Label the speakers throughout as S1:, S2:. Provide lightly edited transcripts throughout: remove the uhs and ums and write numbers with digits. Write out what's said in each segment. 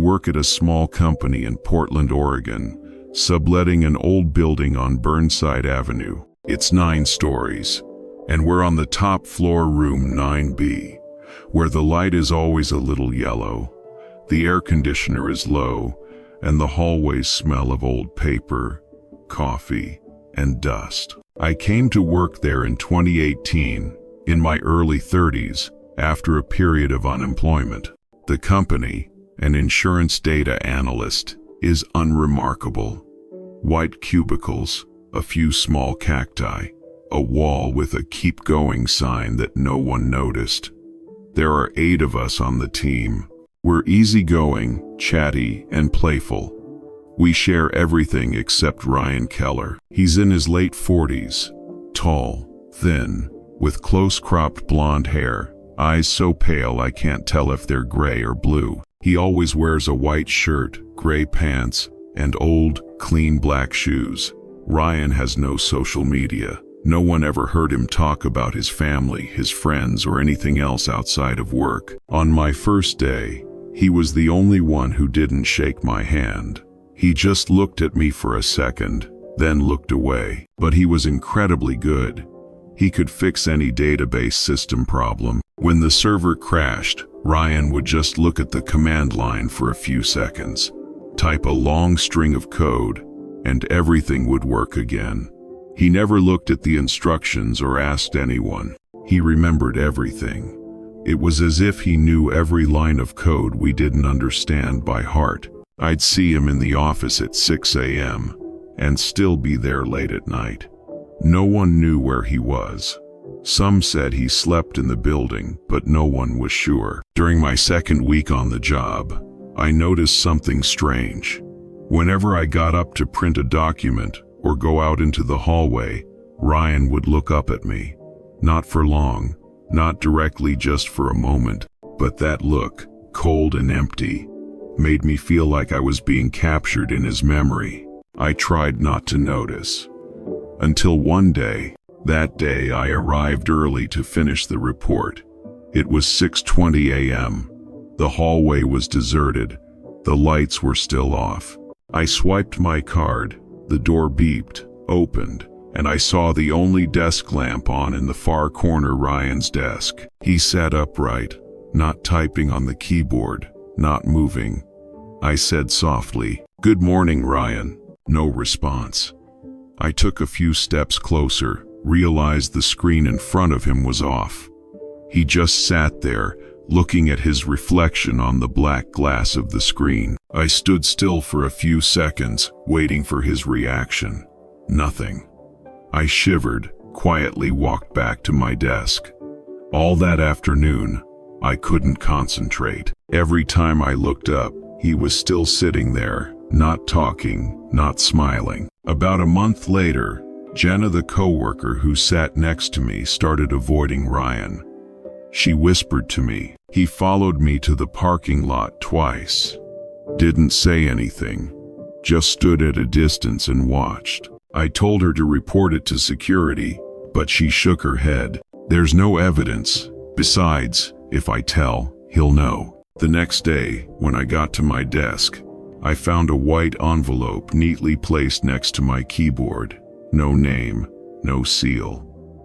S1: work at a small company in Portland, Oregon, subletting an old building on Burnside Avenue. It's 9 stories, and we're on the top floor, room 9B, where the light is always a little yellow, the air conditioner is low, and the hallways smell of old paper, coffee, and dust. I came to work there in 2018, in my early 30s, after a period of unemployment. The company, an insurance data analyst, is unremarkable. White cubicles, a few small cacti, a wall with a keep going sign that no one noticed. There are 8 of us on the team. We're easygoing, chatty, and playful. We share everything except Ryan Keller. He's in his late 40s, tall, thin, with close-cropped blonde hair, eyes so pale I can't tell if they're gray or blue. He always wears a white shirt, gray pants, and old, clean black shoes. Ryan has no social media. No one ever heard him talk about his family, his friends, or anything else outside of work. On my first day, he was the only one who didn't shake my hand. He just looked at me for a second, then looked away. But he was incredibly good. He could fix any database system problem. When the server crashed, Ryan would just look at the command line for a few seconds, type a long string of code, and everything would work again. He never looked at the instructions or asked anyone. He remembered everything. It was as if he knew every line of code we didn't understand by heart. I'd see him in the office at 6 a.m. and still be there late at night. No one knew where he was. Some said he slept in the building, but no one was sure. During my second week on the job, I noticed something strange. Whenever I got up to print a document or go out into the hallway, Ryan would look up at me. Not for long, not directly, just for a moment, but that look, cold and empty, made me feel like I was being captured in his memory. I tried not to notice. Until one day, that day I arrived early to finish the report. It was 6:20 a.m. The hallway was deserted. The lights were still off. I swiped my card. The door beeped, opened, and I saw the only desk lamp on in the far corner, Ryan's desk. He sat upright, not typing on the keyboard, not moving. I said softly, "Good morning, Ryan." No response. I took a few steps closer, realized the screen in front of him was off. He just sat there, looking at his reflection on the black glass of the screen. I stood still for a few seconds, waiting for his reaction. Nothing. I shivered, quietly walked back to my desk. All that afternoon, I couldn't concentrate. Every time I looked up, he was still sitting there, not talking, not smiling. About a month later, Jenna, the coworker who sat next to me, started avoiding Ryan. She whispered to me. He followed me to the parking lot twice. Didn't say anything, just stood at a distance and watched. I told her to report it to security, but she shook her head. There's no evidence. Besides, if I tell, he'll know. The next day, when I got to my desk, I found a white envelope neatly placed next to my keyboard. No name, no seal.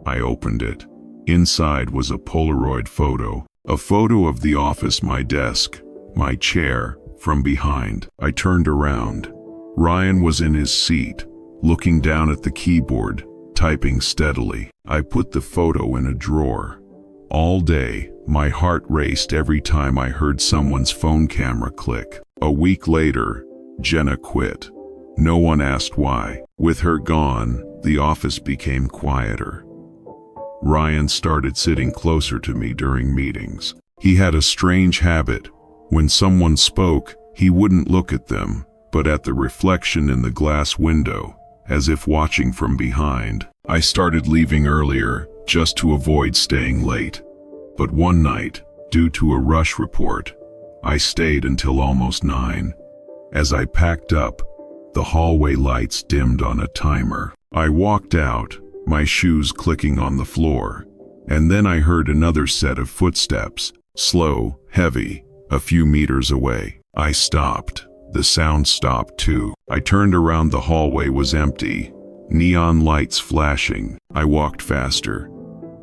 S1: I opened it. Inside was a Polaroid photo. A photo of the office, my desk, my chair, from behind. I turned around. Ryan was in his seat, looking down at the keyboard, typing steadily. I put the photo in a drawer. All day, my heart raced every time I heard someone's phone camera click. A week later, Jenna quit. No one asked why. With her gone, the office became quieter. Ryan started sitting closer to me during meetings. He had a strange habit. When someone spoke, he wouldn't look at them, but at the reflection in the glass window, as if watching from behind. I started leaving earlier, just to avoid staying late. But one night, due to a rush report, I stayed until almost 9. As I packed up, the hallway lights dimmed on a timer. I walked out, my shoes clicking on the floor, and then I heard another set of footsteps, slow, heavy, a few meters away. I stopped. The sound stopped too. I turned around. The hallway was empty. Neon lights flashing. I walked faster.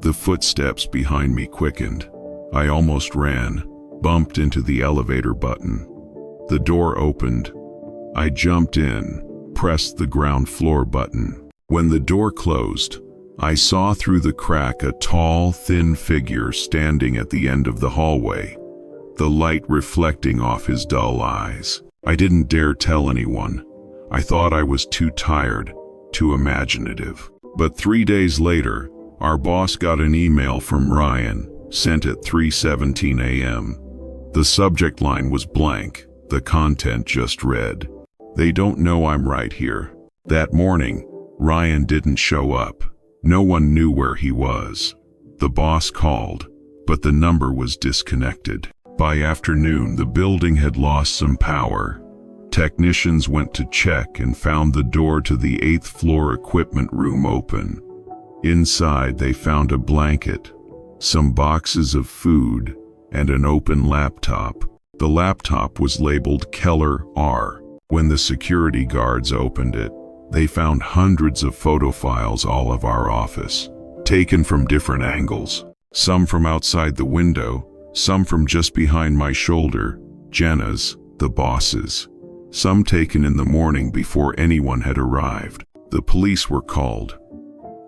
S1: The footsteps behind me quickened. I almost ran, bumped into the elevator button. The door opened. I jumped in, pressed the ground floor button. When the door closed, I saw through the crack a tall, thin figure standing at the end of the hallway, the light reflecting off his dull eyes. I didn't dare tell anyone. I thought I was too tired, too imaginative. But 3 days later, our boss got an email from Ryan, sent at 3:17 a.m. The subject line was blank. The content just read, "They don't know I'm right here." That morning, Ryan didn't show up. No one knew where he was. The boss called, but the number was disconnected. By afternoon, the building had lost some power. Technicians went to check and found the door to the 8th floor equipment room open. Inside, they found a blanket, some boxes of food, and an open laptop. The laptop was labeled Keller R. When the security guards opened it, they found hundreds of photo files all of our office, taken from different angles. Some from outside the window, some from just behind my shoulder, Jenna's, the boss's. Some taken in the morning before anyone had arrived. The police were called.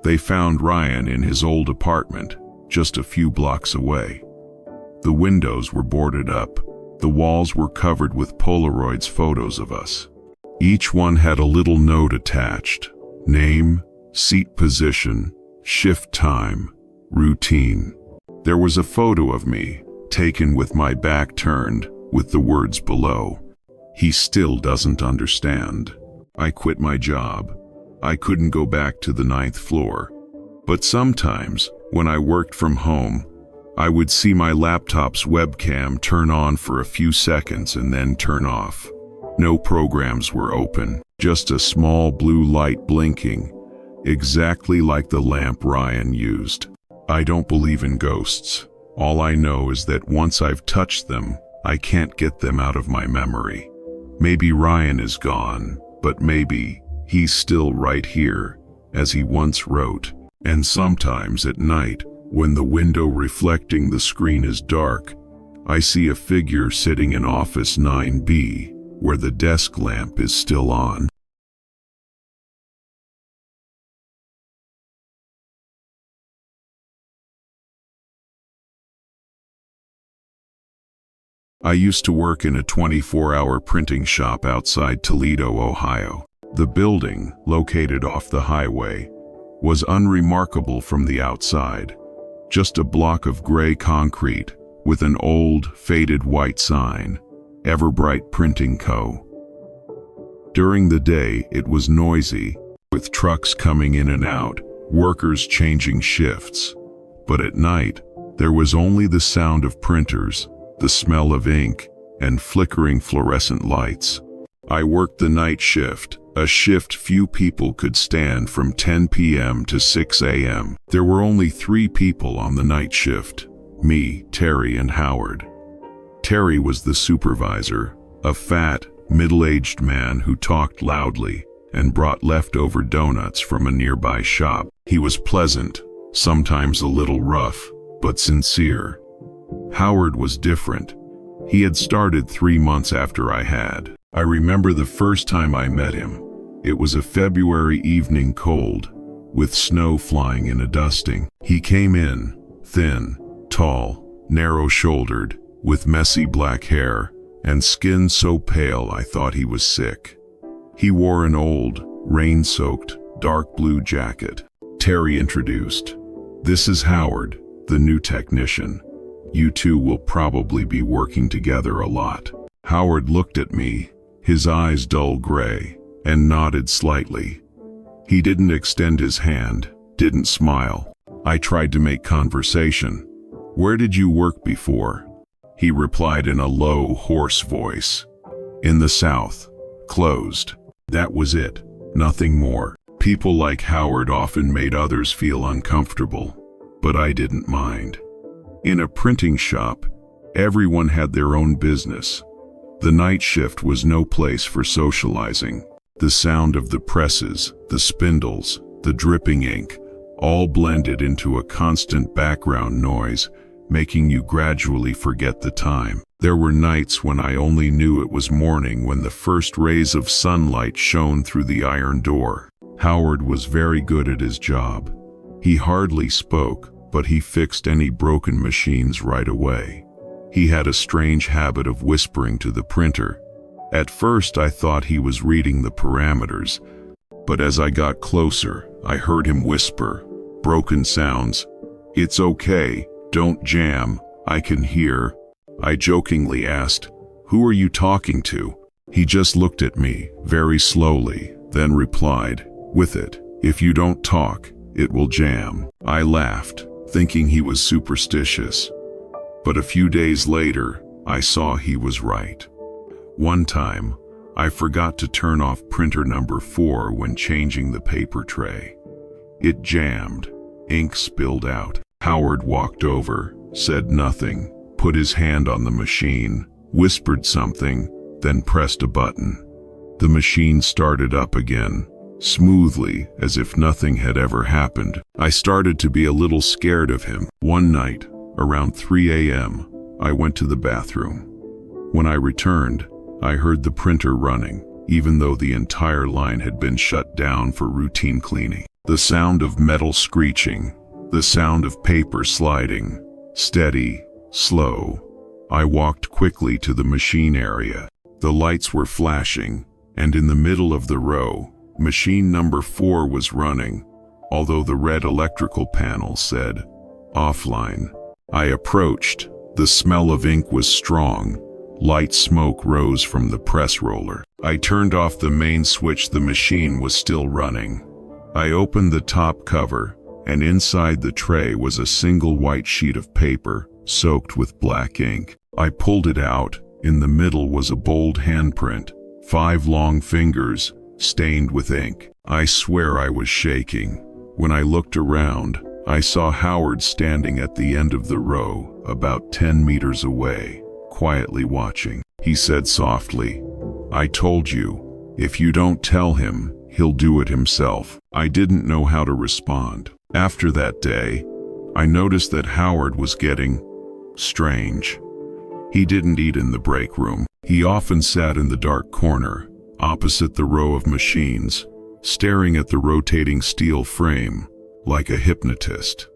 S1: They found Ryan in his old apartment, just a few blocks away. The windows were boarded up. The walls were covered with Polaroids photos of us. Each one had a little note attached: name, seat position, shift time, routine. There was a photo of me, taken with my back turned, with the words below, "He still doesn't understand. I quit my job. I couldn't go back to the 9th floor. But sometimes, when I worked from home, I would see my laptop's webcam turn on for a few seconds and then turn off. No programs were open, just a small blue light blinking, exactly like the lamp Ryan used. I don't believe in ghosts. All I know is that once I've touched them, I can't get them out of my memory. Maybe Ryan is gone, but maybe he's still right here, as he once wrote. And sometimes at night, when the window reflecting the screen is dark, I see a figure sitting in office 9B, where the desk lamp is still on. I used to work in a 24-hour printing shop outside Toledo, Ohio. The building, located off the highway, was unremarkable from the outside. Just a block of gray concrete with an old, faded white sign, Everbright Printing Co. During the day, it was noisy, with trucks coming in and out, workers changing shifts. But at night, there was only the sound of printers, the smell of ink, and flickering fluorescent lights. I worked the night shift, a shift few people could stand, from 10 p.m. to 6 a.m. There were only 3 people on the night shift: me, Terry, and Howard. Terry was the supervisor, a fat, middle-aged man who talked loudly and brought leftover donuts from a nearby shop. He was pleasant, sometimes a little rough, but sincere. Howard was different. He had started 3 months after I had. I remember the first time I met him. It was a February evening, cold, with snow flying in a dusting. He came in, thin, tall, narrow-shouldered, with messy black hair, and skin so pale I thought he was sick. He wore an old, rain-soaked, dark blue jacket. Terry introduced, "This is Howard, the new technician. You two will probably be working together a lot." Howard looked at me, his eyes dull gray, and nodded slightly. He didn't extend his hand, didn't smile. I tried to make conversation. "Where did you work before?" He replied in a low, hoarse voice. "In the South. Closed." That was it, nothing more. People like Howard often made others feel uncomfortable, but I didn't mind. In a printing shop, everyone had their own business. The night shift was no place for socializing. The sound of the presses, the spindles, the dripping ink, all blended into a constant background noise, making you gradually forget the time. There were nights when I only knew it was morning when the first rays of sunlight shone through the iron door. Howard was very good at his job. He hardly spoke, but he fixed any broken machines right away. He had a strange habit of whispering to the printer. At first I thought he was reading the parameters, but as I got closer, I heard him whisper, broken sounds. "It's okay, don't jam, I can hear." I jokingly asked, "Who are you talking to?" He just looked at me, very slowly, then replied, "With it, if you don't talk, it will jam." I laughed, thinking he was superstitious. But a few days later, I saw he was right. One time, I forgot to turn off printer number 4 when changing the paper tray. It jammed. Ink spilled out. Howard walked over, said nothing, put his hand on the machine, whispered something, then pressed a button. The machine started up again, smoothly, as if nothing had ever happened. I started to be a little scared of him. One night, around 3 a.m., I went to the bathroom. When I returned, I heard the printer running, even though the entire line had been shut down for routine cleaning. The sound of metal screeching, the sound of paper sliding, steady, slow. I walked quickly to the machine area. The lights were flashing, and in the middle of the row, machine number 4 was running, although the red electrical panel said, "Offline." I approached. The smell of ink was strong. Light smoke rose from the press roller. I turned off the main switch. The machine was still running. I opened the top cover, and inside the tray was a single white sheet of paper, soaked with black ink. I pulled it out. In the middle was a bold handprint, 5 long fingers, stained with ink. I swear I was shaking. When I looked around, I saw Howard standing at the end of the row, about 10 meters away, quietly watching. He said softly, "I told you, if you don't tell him, he'll do it himself." I didn't know how to respond. After that day, I noticed that Howard was getting strange. He didn't eat in the break room. He often sat in the dark corner, opposite the row of machines, staring at the rotating steel frame, like a hypnotist.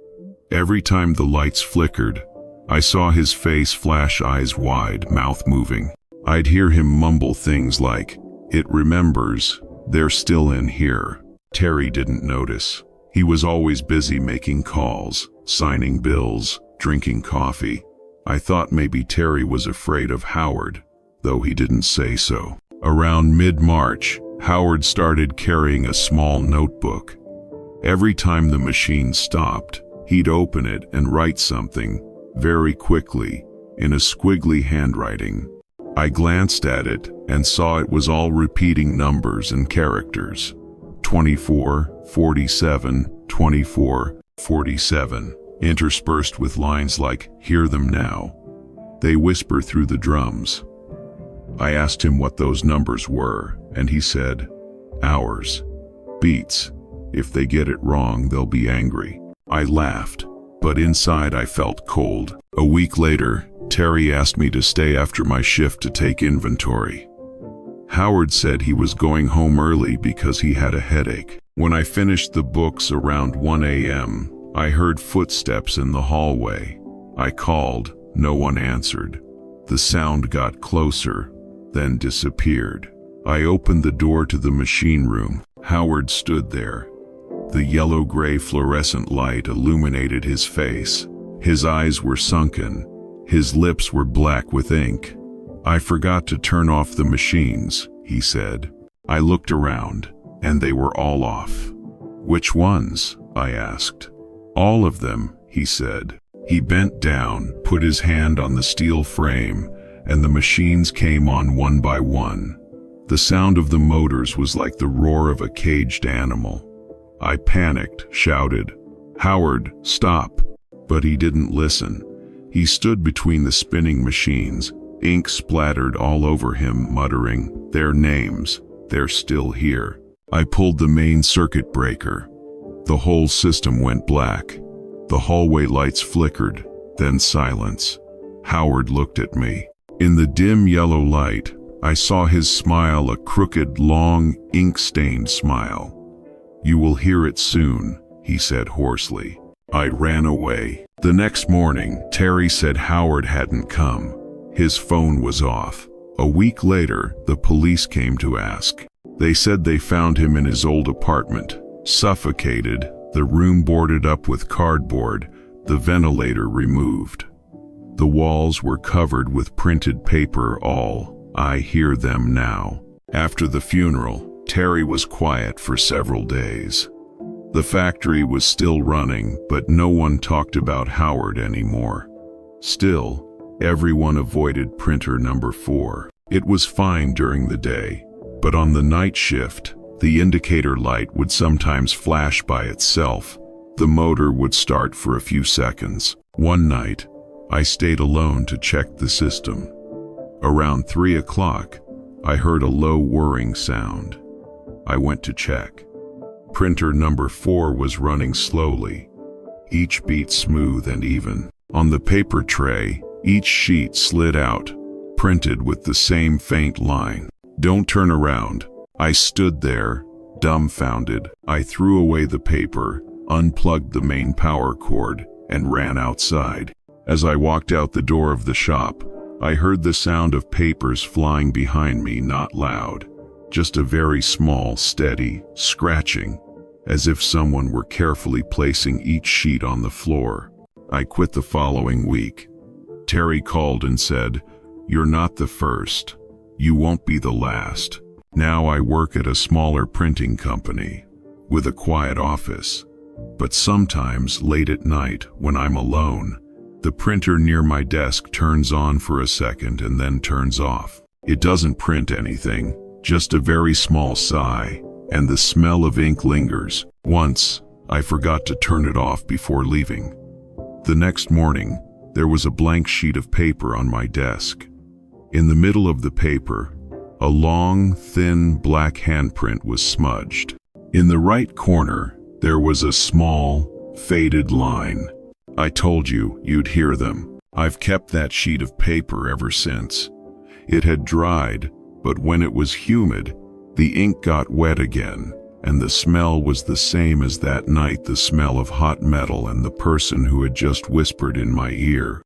S1: Every time the lights flickered, I saw his face flash, eyes wide, mouth moving. I'd hear him mumble things like, "It remembers, they're still in here." Terry didn't notice. He was always busy making calls, signing bills, drinking coffee. I thought maybe Terry was afraid of Howard, though he didn't say so. Around mid-March, Howard started carrying a small notebook. Every time the machine stopped, he'd open it and write something, very quickly, in a squiggly handwriting. I glanced at it and saw it was all repeating numbers and characters. 24, 47, 24, 47, interspersed with lines like, "Hear them now. They whisper through the drums." I asked him what those numbers were, and he said, "Hours. Beats. If they get it wrong, they'll be angry." I laughed, but inside I felt cold. A week later, Terry asked me to stay after my shift to take inventory. Howard said he was going home early because he had a headache. When I finished the books around 1 a.m., I heard footsteps in the hallway. I called. No one answered. The sound got closer, then disappeared. I opened the door to the machine room. Howard stood there. The yellow-gray fluorescent light illuminated his face. His eyes were sunken. His lips were black with ink. "I forgot to turn off the machines," he said. I looked around, and they were all off. "Which ones?" I asked. "All of them," he said. He bent down, put his hand on the steel frame, and the machines came on one by one. The sound of the motors was like the roar of a caged animal. I panicked, shouted, "Howard, stop!" But he didn't listen. He stood between the spinning machines, Ink splattered all over him, muttering, "Their names, they're still here." I pulled the main circuit breaker. The whole system went black. The hallway lights flickered, then silence. Howard looked at me. In the dim yellow light, I saw his smile, a crooked, long, ink-stained smile. "You will hear it soon," he said hoarsely. I ran away. The next morning, Terry said Howard hadn't come. His phone was off. A week later, the police came to ask. They said they found him in his old apartment, suffocated, the room boarded up with cardboard, the ventilator removed. The walls were covered with printed paper, all, "I hear them now." After the funeral, Terry was quiet for several days. The factory was still running, but no one talked about Howard anymore. Still, everyone avoided printer number 4. It was fine during the day, but on the night shift, the indicator light would sometimes flash by itself. The motor would start for a few seconds. One night, I stayed alone to check the system. Around 3 o'clock, I heard a low whirring sound. I went to check. Printer number 4 was running slowly, each beat smooth and even. On the paper tray, each sheet slid out, printed with the same faint line. "Don't turn around." I stood there, dumbfounded. I threw away the paper, unplugged the main power cord, and ran outside. As I walked out the door of the shop, I heard the sound of papers flying behind me, not loud. Just a very small, steady scratching, as if someone were carefully placing each sheet on the floor. I quit the following week. Terry called and said, "You're not the first. You won't be the last." Now I work at a smaller printing company, with a quiet office. But sometimes, late at night, when I'm alone, the printer near my desk turns on for a second and then turns off. It doesn't print anything, just a very small sigh, and the smell of ink lingers. Once, I forgot to turn it off before leaving. The next morning, there was a blank sheet of paper on my desk. In the middle of the paper, a long, thin black handprint was smudged. In the right corner, there was a small, faded line. "I told you, you'd hear them." I've kept that sheet of paper ever since. It had dried, but when it was humid, the ink got wet again, and the smell was the same as that night, the smell of hot metal and the person who had just whispered in my ear.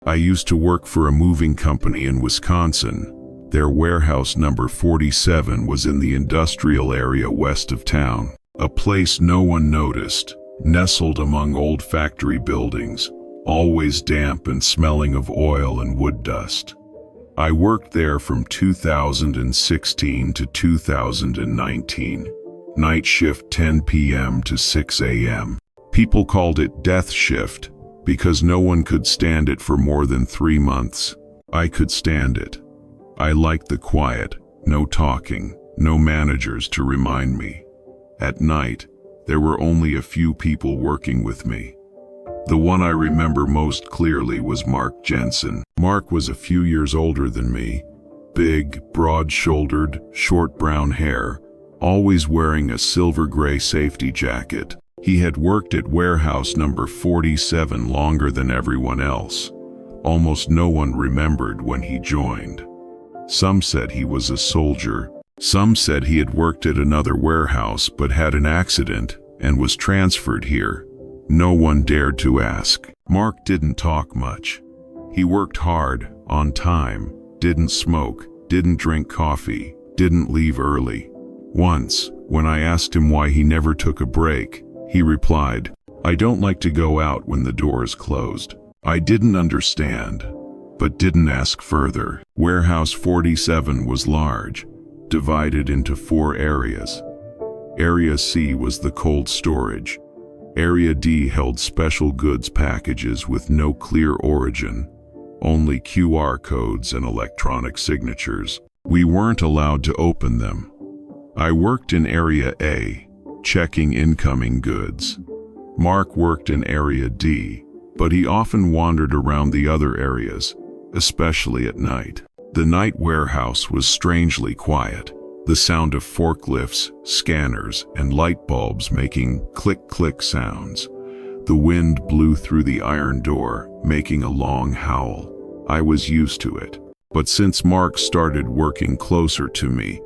S1: I used to work for a moving company in Wisconsin. Their warehouse number 47 was in the industrial area west of town, a place no one noticed, nestled among old factory buildings, always damp and smelling of oil and wood dust. I worked there from 2016 to 2019, night shift 10 p.m. to 6 a.m. People called it death shift because no one could stand it for more than 3 months. I could stand it. I liked the quiet, no talking, no managers to remind me. At night, there were only a few people working with me. The one I remember most clearly was Mark Jensen. Mark was a few years older than me, big, broad-shouldered, short brown hair, always wearing a silver-gray safety jacket. He had worked at warehouse number 47 longer than everyone else. Almost no one remembered when he joined. Some said he was a soldier. Some said he had worked at another warehouse but had an accident and was transferred here. No one dared to ask. Mark didn't talk much. He worked hard, on time, didn't smoke, didn't drink coffee, didn't leave early. Once, when I asked him why he never took a break, he replied, "I don't like to go out when the door is closed." I didn't understand, but didn't ask further. Warehouse 47 was large, divided into 4 areas. Area C was the cold storage. Area D held special goods packages with no clear origin, only QR codes and electronic signatures. We weren't allowed to open them. I worked in Area A, checking incoming goods. Mark worked in Area D, but he often wandered around the other areas, especially at night. The night warehouse was strangely quiet, the sound of forklifts, scanners, and light bulbs making click-click sounds. The wind blew through the iron door, making a long howl. I was used to it. But since Mark started working closer to me,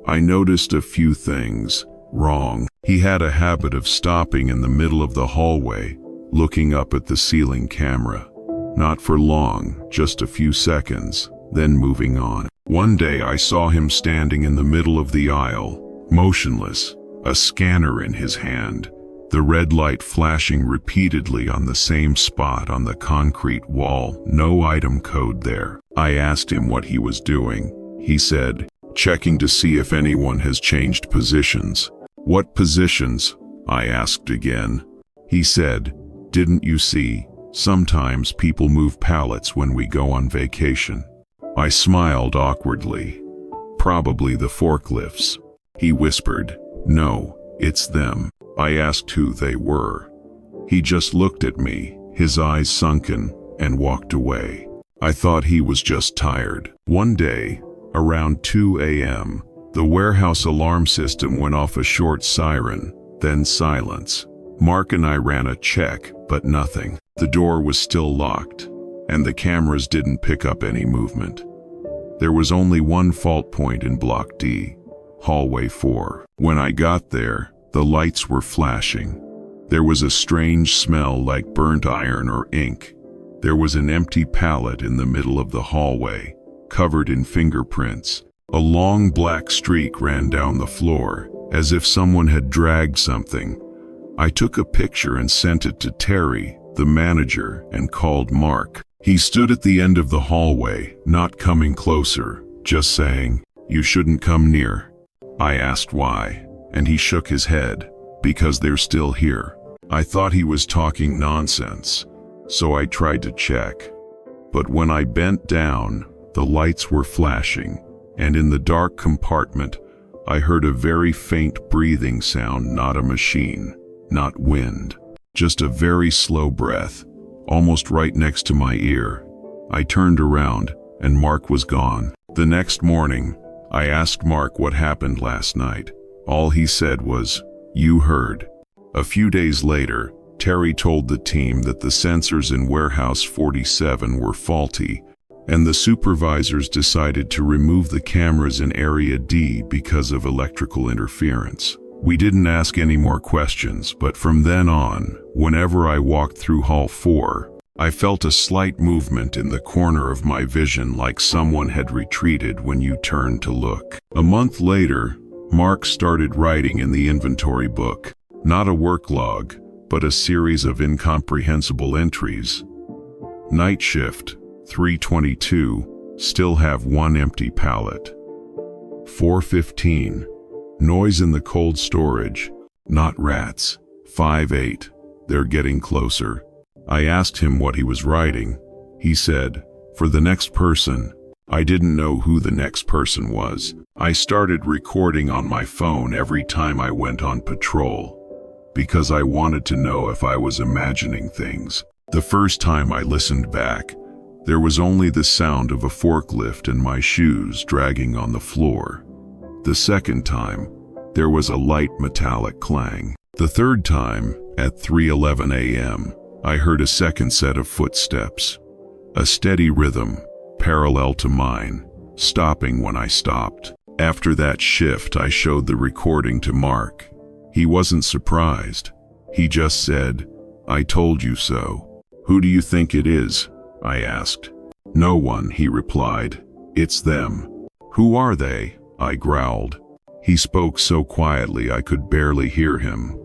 S1: I noticed a few things wrong. He had a habit of stopping in the middle of the hallway, looking up at the ceiling camera. Not for long, just a few seconds, then moving on. One day I saw him standing in the middle of the aisle, motionless, a scanner in his hand, the red light flashing repeatedly on the same spot on the concrete wall, no item code there. I asked him what he was doing. He said, "Checking to see if anyone has changed positions." "What positions?" I asked again. He said, "Didn't you see? Sometimes people move pallets when we go on vacation." I smiled awkwardly. "Probably the forklifts." He whispered, "No, it's them." I asked who they were. He just looked at me, his eyes sunken, and walked away. I thought he was just tired. One day, around 2 a.m., the warehouse alarm system went off a short siren, then silence. Mark and I ran a check, but nothing. The door was still locked, and the cameras didn't pick up any movement. There was only one fault point in Block D, Hallway 4. When I got there, the lights were flashing. There was a strange smell like burnt iron or ink. There was an empty pallet in the middle of the hallway, covered in fingerprints. A long black streak ran down the floor, as if someone had dragged something. I took a picture and sent it to Terry, the manager, and called Mark. He stood at the end of the hallway, not coming closer, just saying, "You shouldn't come near." I asked why, and he shook his head, "Because they're still here." I thought he was talking nonsense, so I tried to check. But when I bent down, the lights were flashing, and in the dark compartment, I heard a very faint breathing sound, not a machine, not wind, just a very slow breath, almost right next to my ear. I turned around, and Mark was gone. The next morning, I asked Mark what happened last night. All he said was, "You heard." A few days later, Terry told the team that the sensors in Warehouse 47 were faulty, and the supervisors decided to remove the cameras in Area D because of electrical interference. We didn't ask any more questions, but from then on, whenever I walked through Hall 4, I felt a slight movement in the corner of my vision, like someone had retreated when you turned to look. A month later, Mark started writing in the inventory book, not a work log, but a series of incomprehensible entries. Night shift, 3:22, still have one empty pallet. 4:15, noise in the cold storage, not rats. 5:8, they're getting closer. I asked him what he was writing. He said, "For the next person." I didn't know who the next person was. I started recording on my phone every time I went on patrol, because I wanted to know if I was imagining things. The first time I listened back, there was only the sound of a forklift and my shoes dragging on the floor. The second time, there was a light metallic clang. The third time, at 3:11 a.m., I heard a second set of footsteps. A steady rhythm, parallel to mine, stopping when I stopped. After that shift, I showed the recording to Mark. He wasn't surprised. He just said, "I told you so." "Who do you think it is?" I asked. "No one," he replied. "It's them." "Who are they?" I growled. He spoke so quietly I could barely hear him.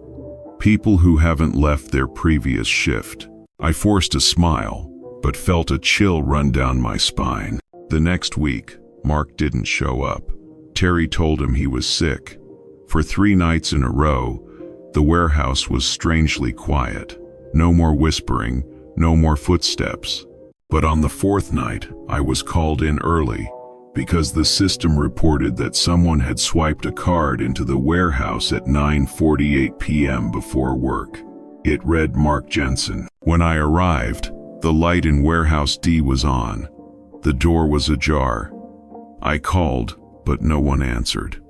S1: "People who haven't left their previous shift." I forced a smile, but felt a chill run down my spine. The next week, Mark didn't show up. Terry told him he was sick. For 3 nights in a row, the warehouse was strangely quiet. No more whispering, no more footsteps. But on the 4th night, I was called in early. because the system reported that someone had swiped a card into the warehouse at 9:48 p.m. before work. It read Mark Jensen. When I arrived, the light in warehouse D was on. The door was ajar. I called, but no one answered.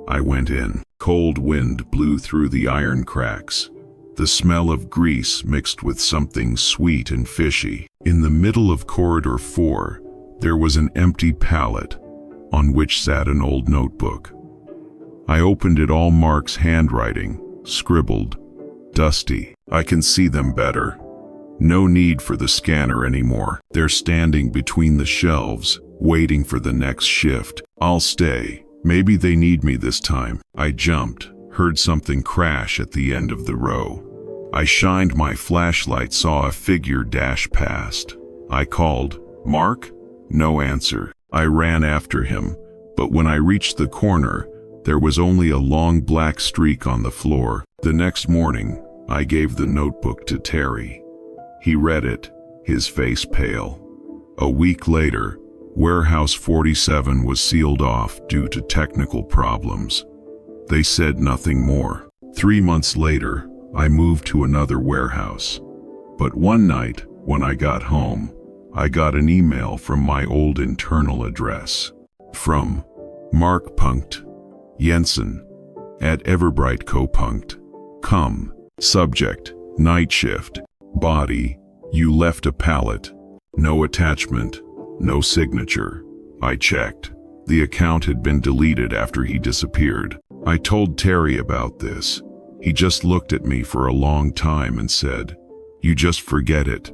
S1: I went in. Cold wind blew through the iron cracks. The smell of grease mixed with something sweet and fishy. In the middle of corridor 4, there was an empty pallet, on which sat an old notebook. I opened it, all Mark's handwriting, scribbled, dusty. I can see them better. No need for the scanner anymore. They're standing between the shelves, waiting for the next shift. I'll stay. Maybe they need me this time. I jumped, heard something crash at the end of the row. I shined my flashlight, saw a figure dash past. I called, "Mark?" No answer. I ran after him, but when I reached the corner, there was only a long black streak on the floor. The next morning, I gave the notebook to Terry. He read it, his face pale. A week later, Warehouse 47 was sealed off due to technical problems. They said nothing more. 3 months later, I moved to another warehouse. But one night, when I got home, I got an email from my old internal address. From Mark Punkt Jensen at everbrightco.com. Subject, night shift. Body, you left a pallet. No attachment, no signature. I checked. The account had been deleted after he disappeared. I told Terry about this. He just looked at me for a long time and said, "You just forget it.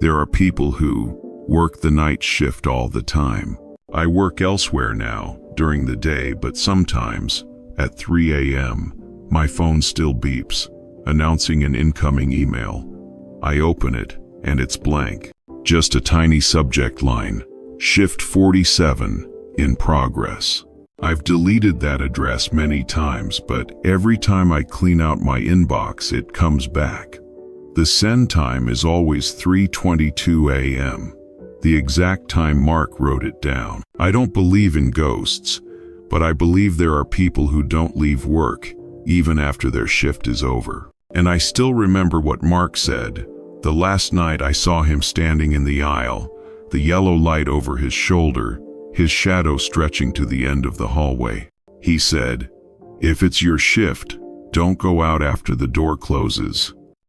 S1: There are people who work the night shift all the time." I work elsewhere now, during the day, but sometimes, at 3 a.m., my phone still beeps, announcing an incoming email. I open it, and it's blank. Just a tiny subject line, Shift 47, in progress. I've deleted that address many times, but every time I clean out my inbox, it comes back. The send time is always 3:22 a.m., the exact time Mark wrote it down. I don't believe in ghosts, but I believe there are people who don't leave work, even after their shift is over. And I still remember what Mark said. The last night I saw him standing in the aisle, the yellow light over his shoulder, his shadow stretching to the end of the hallway. He said, "If it's your shift, don't go out after the door closes."